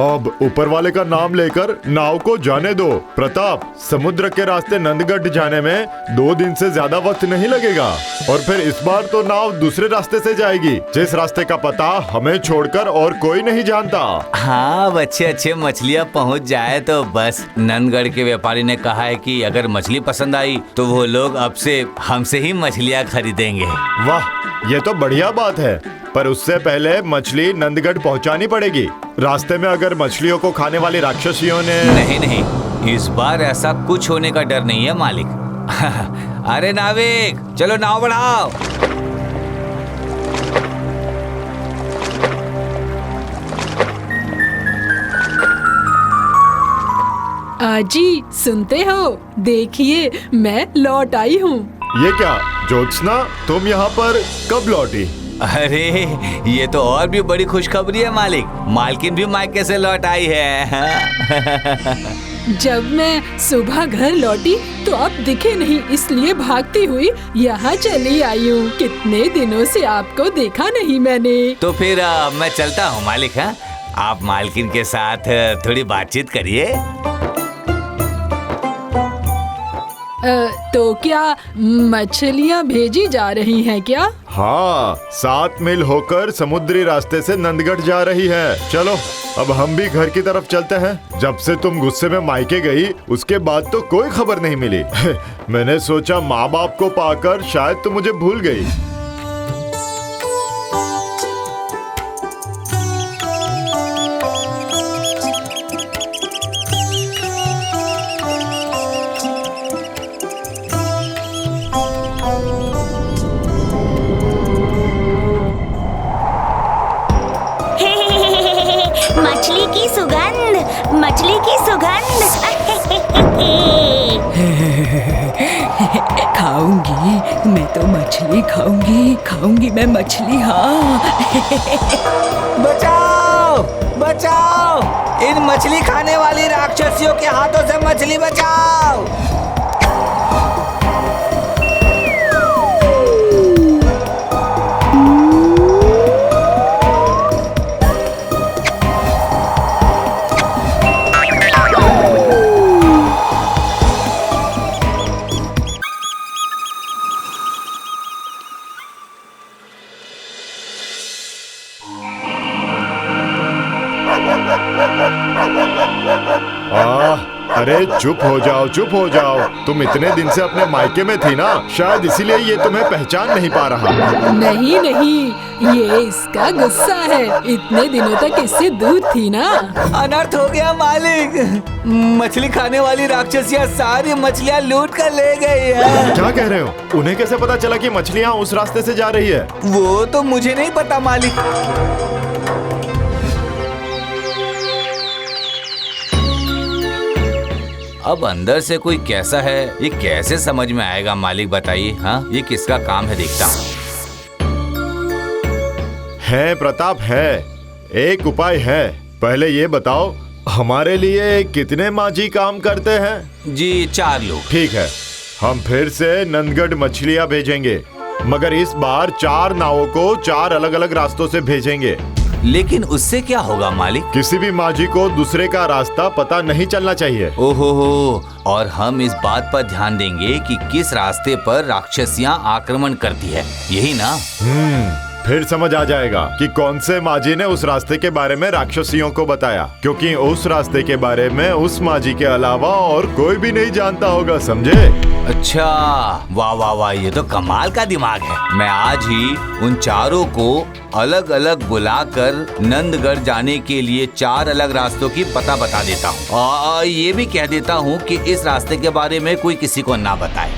अब ऊपर वाले का नाम लेकर नाव को जाने दो। प्रताप, समुद्र के रास्ते नंदगढ़ जाने में 2 दिन से ज्यादा वक्त नहीं लगेगा। और फिर इस बार तो नाव दूसरे रास्ते से जाएगी, जिस रास्ते का पता हमें छोड़कर और कोई नहीं जानता। हाँ, अच्छे अच्छे मछलियाँ पहुँच जाए तो बस। नंदगढ़ के व्यापारी ने कहा है कि अगर मछली पसंद आई तो वो लोग अब से हमसे ही मछलियाँ खरीदेंगे। वाह, ये तो बढ़िया बात है, पर उससे पहले मछली नंदगढ़ पहुंचानी पड़ेगी। रास्ते में अगर मछलियों को खाने वाली राक्षसियों ने... नहीं नहीं, इस बार ऐसा कुछ होने का डर नहीं है मालिक। अरे नाविक, चलो नाव बढ़ाओ। आजी, सुनते हो? देखिए, मैं लौट आई हूँ। ये क्या ज्योत्सना, तुम यहाँ पर कब लौटी? अरे ये तो और भी बड़ी खुशखबरी है मालिक, मालकिन भी मायके से लौट आई है। जब मैं सुबह घर लौटी तो आप दिखे नहीं, इसलिए भागती हुई यहाँ चली आई हूँ। कितने दिनों से आपको देखा नहीं मैंने। तो फिर मैं चलता हूँ मालिक। हाँ, आप मालकिन के साथ थोड़ी बातचीत करिए। तो क्या मछलियाँ भेजी जा रही हैं क्या? हाँ, 7 मील होकर समुद्री रास्ते से नंदगढ़ जा रही है। चलो अब हम भी घर की तरफ चलते हैं। जब से तुम गुस्से में मायके गई उसके बाद तो कोई खबर नहीं मिली। मैंने सोचा माँ बाप को पाकर शायद तुम मुझे भूल गई। मछली की सुगंध, मछली की सुगंध। खाऊंगी, मैं तो मछली खाऊंगी मैं मछली। हाँ। बचाओ बचाओ, इन मछली खाने वाली राक्षसियों के हाथों से मछली बचाओ। अरे चुप हो जाओ। तुम इतने दिन से अपने मायके में थी ना, शायद इसीलिए ये तुम्हें पहचान नहीं पा रहा। नहीं नहीं, ये इसका गुस्सा है। इतने दिनों तक इससे दूर थी ना। अनर्थ हो गया मालिक, मछली खाने वाली राक्षसियाँ सारी मछलियाँ लूट कर ले गई है। क्या कह रहे हो? उन्हें कैसे पता चला कि मछलियाँ उस रास्ते से जा रही है? वो तो मुझे नहीं पता मालिक। अब अंदर से कोई कैसा है ये कैसे समझ में आएगा मालिक, बताइए। हाँ, ये किसका काम है, देखता हूँ। है प्रताप, है एक उपाय है। पहले ये बताओ, हमारे लिए कितने माझी काम करते हैं? जी 4 लोग। ठीक है, हम फिर से नंदगढ़ मछलियाँ भेजेंगे, मगर इस बार 4 नावों को 4 अलग अलग रास्तों से भेजेंगे। लेकिन उससे क्या होगा मालिक? किसी भी माझी को दूसरे का रास्ता पता नहीं चलना चाहिए। ओहो हो, और हम इस बात पर ध्यान देंगे कि किस रास्ते पर राक्षसियाँ आक्रमण करती है, यही ना? फिर समझ आ जाएगा कि कौन से माझी ने उस रास्ते के बारे में राक्षसियों को बताया, क्योंकि उस रास्ते के बारे में उस माझी के अलावा और कोई भी नहीं जानता होगा, समझे? अच्छा, वाह वाह वाह, ये तो कमाल का दिमाग है। मैं आज ही उन चारों को अलग अलग बुलाकर नंदगढ़ जाने के लिए 4 अलग रास्तों की पता बता देता हूँ। और ये भी कह देता हूँ कि इस रास्ते के बारे में कोई किसी को ना बताए।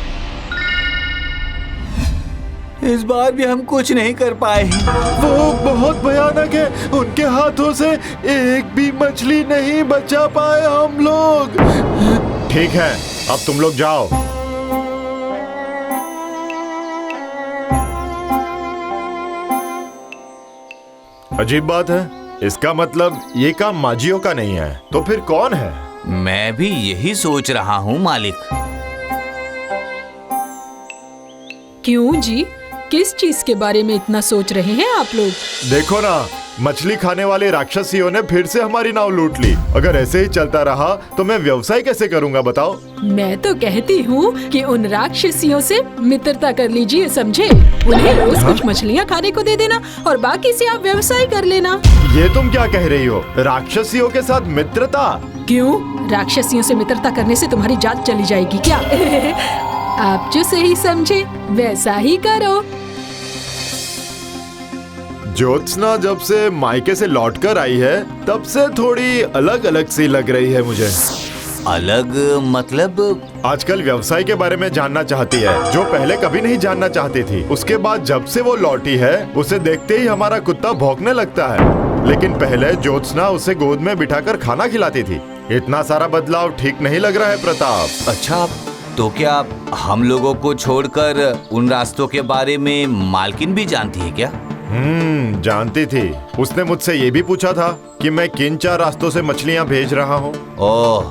इस बार भी हम कुछ नहीं कर पाए। वो बहुत भयानक है, उनके हाथों से एक भी मछली नहीं बचा पाए हम लोग। ठीक है, अब तुम लोग जाओ। अजीब बात है, इसका मतलब ये काम माझियों का नहीं है, तो फिर कौन है? मैं भी यही सोच रहा हूँ मालिक। क्यों जी, किस चीज के बारे में इतना सोच रहे हैं आप लोग? देखो ना, मछली खाने वाले राक्षसियों ने फिर से हमारी नाव लूट ली। अगर ऐसे ही चलता रहा तो मैं व्यवसाय कैसे करूंगा बताओ। मैं तो कहती हूँ कि उन राक्षसियों से मित्रता कर लीजिए, समझे? उन्हें रोज कुछ मछलियाँ खाने को दे देना और बाकी से आप व्यवसाय कर लेना। ये तुम क्या कह रही हो? राक्षसियों के साथ मित्रता? क्यों? राक्षसियों से मित्रता करने से तुम्हारी जान चली जाएगी क्या? आप जो सही समझे वैसा ही करो। ज्योत्सना जब से मायके से लौटकर आई है तब से थोड़ी अलग अलग सी लग रही है मुझे। अलग मतलब? आजकल व्यवसाय के बारे में जानना चाहती है, जो पहले कभी नहीं जानना चाहती थी। उसके बाद जब से वो लौटी है उसे देखते ही हमारा कुत्ता भौंकने लगता है। लेकिन पहले ज्योत्सना उसे गोद में बिठाकर खाना खिलाती थी। इतना सारा बदलाव ठीक नहीं लग रहा है प्रताप। अच्छा, तो क्या हम लोगों को छोड़कर उन रास्तों के बारे में मालकिन भी जानती है क्या? जानती थी। उसने मुझसे ये भी पूछा था कि मैं किन 4 रास्तों से मछलियाँ भेज रहा हूँ। ओह,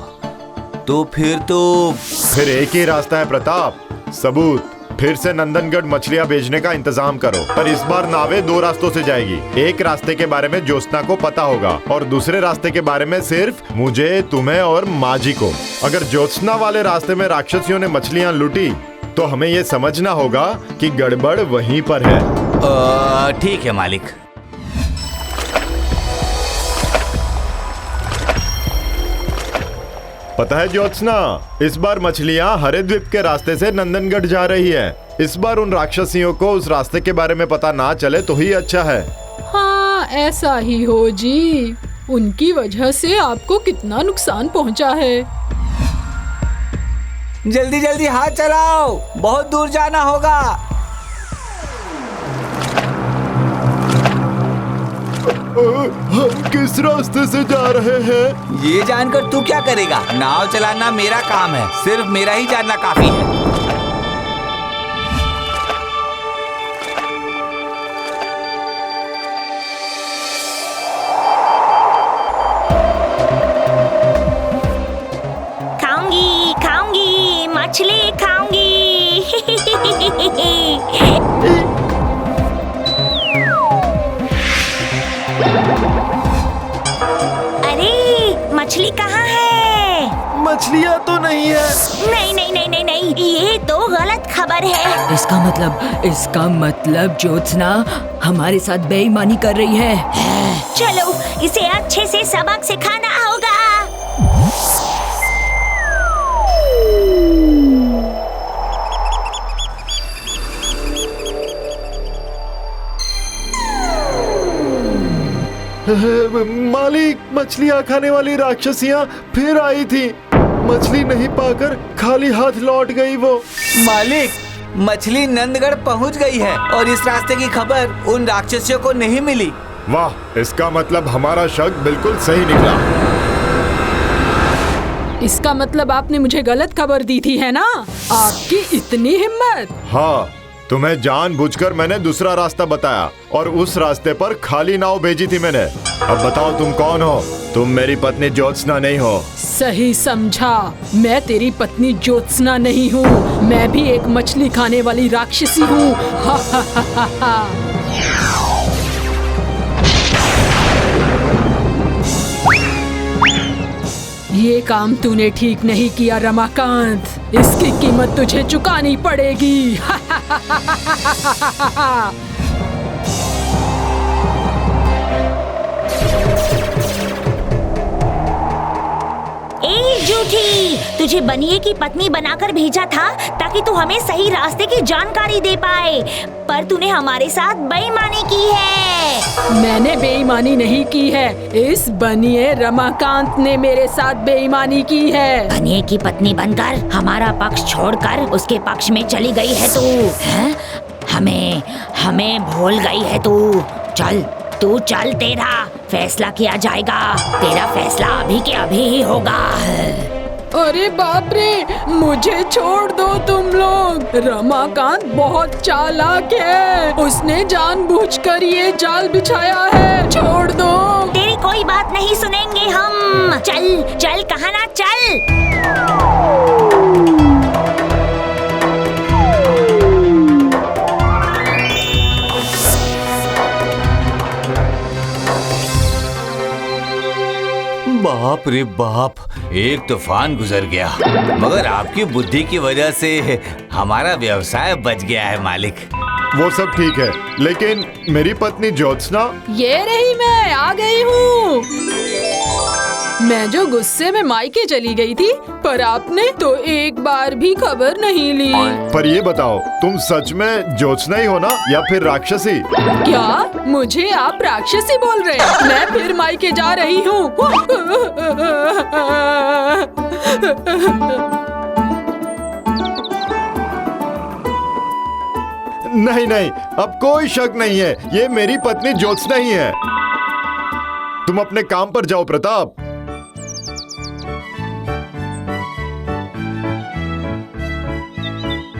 तो फिर एक ही रास्ता है प्रताप, सबूत। फिर से नंदनगढ़ मछलियाँ भेजने का इंतजाम करो, पर इस बार नावें 2 रास्तों से जाएगी। एक रास्ते के बारे में ज्योत्सना को पता होगा और दूसरे रास्ते के बारे में सिर्फ मुझे, तुम्हें और माँ जी को। अगर ज्योत्सना वाले रास्ते में राक्षसियों ने मछलियाँ लूटी तो हमें ये समझना होगा कि गड़बड़ वहीं पर है। ठीक है मालिक। पता है ज्योत्सना, इस बार मछलियाँ हरिद्वीप के रास्ते से नंदनगढ़ जा रही है। इस बार उन राक्षसियों को उस रास्ते के बारे में पता ना चले तो ही अच्छा है। हाँ, ऐसा ही हो जी। उनकी वजह से आपको कितना नुकसान पहुंचा है। जल्दी जल्दी हाथ चलाओ, बहुत दूर जाना होगा। हम किस रास्ते से जा रहे हैं? ये जानकर तू क्या करेगा? नाव चलाना मेरा काम है, सिर्फ मेरा ही जानना काफी है। खाऊंगी खाऊंगी मछली खाऊंगी। मछली कहाँ है? मछलियाँ तो नहीं है। नहीं नहीं नहीं नहीं नहीं, ये तो गलत खबर है। इसका मतलब ज्योत्सना हमारे साथ बेईमानी कर रही है। चलो इसे अच्छे से सबक सिखाना होगा। मालिक, मछलियाँ खाने वाली राक्षसियाँ फिर आई थी। मछली नहीं पाकर खाली हाथ लौट गई वो। मालिक, मछली नंदगढ़ पहुंच गई है और इस रास्ते की खबर उन राक्षसियों को नहीं मिली। वाह, इसका मतलब हमारा शक बिल्कुल सही निकला। इसका मतलब आपने मुझे गलत खबर दी थी, है ना? आपकी इतनी हिम्मत? हाँ, तुम्हें जानबूझकर मैंने दूसरा रास्ता बताया और उस रास्ते पर खाली नाव भेजी थी मैंने। अब बताओ तुम कौन हो? तुम मेरी पत्नी ज्योत्सना नहीं हो। सही समझा। मैं तेरी पत्नी ज्योत्सना नहीं हूँ, मैं भी एक मछली खाने वाली राक्षसी हूँ। हा हा हा हा हा। ये काम तूने ठीक नहीं किया रमाकांत, इसकी कीमत तुझे चुकानी पड़ेगी। झूठी, तुझे बनिए की पत्नी बनाकर भेजा था ताकि तू हमें सही रास्ते की जानकारी दे पाए, पर तूने हमारे साथ बेईमानी की है। मैंने बेईमानी नहीं की है, इस बनिए रमाकांत ने मेरे साथ बेईमानी की है। बनिए की पत्नी बनकर हमारा पक्ष छोड़कर उसके पक्ष में चली गई है तू, हैं? हमें भूल गई है तू। तू चल, तेरा फैसला किया जाएगा। तेरा फैसला अभी के अभी ही होगा। अरे बाप रे, मुझे छोड़ दो तुम लोग। रमाकांत बहुत चालाक है, उसने जानबूझकर ये जाल बिछाया है। छोड़ दो। तेरी कोई बात नहीं सुनेंगे हम। चल कहा ना, चल। बाप रे बाप, एक तूफान गुजर गया, मगर आपकी बुद्धि की वजह से हमारा व्यवसाय बच गया है मालिक। वो सब ठीक है, लेकिन मेरी पत्नी ज्योत्सना। ये रही, मैं आ गई हूँ। मैं जो गुस्से में मायके चली गई थी, पर आपने तो एक बार भी खबर नहीं ली। पर ये बताओ, तुम सच में ज्योत्सना ही हो ना, या फिर राक्षसी? क्या मुझे आप राक्षसी बोल रहे हैं? मैं फिर मायके जा रही हूँ। नहीं नहीं, अब कोई शक नहीं है, ये मेरी पत्नी ज्योत्सना ही है। तुम अपने काम पर जाओ प्रताप।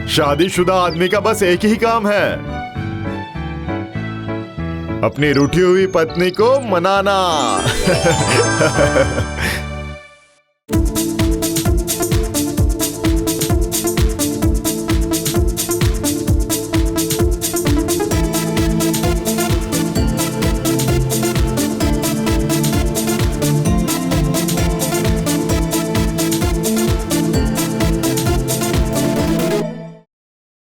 शादीशुदा आदमी का बस एक ही काम है, अपनी रूठी हुई पत्नी को मनाना।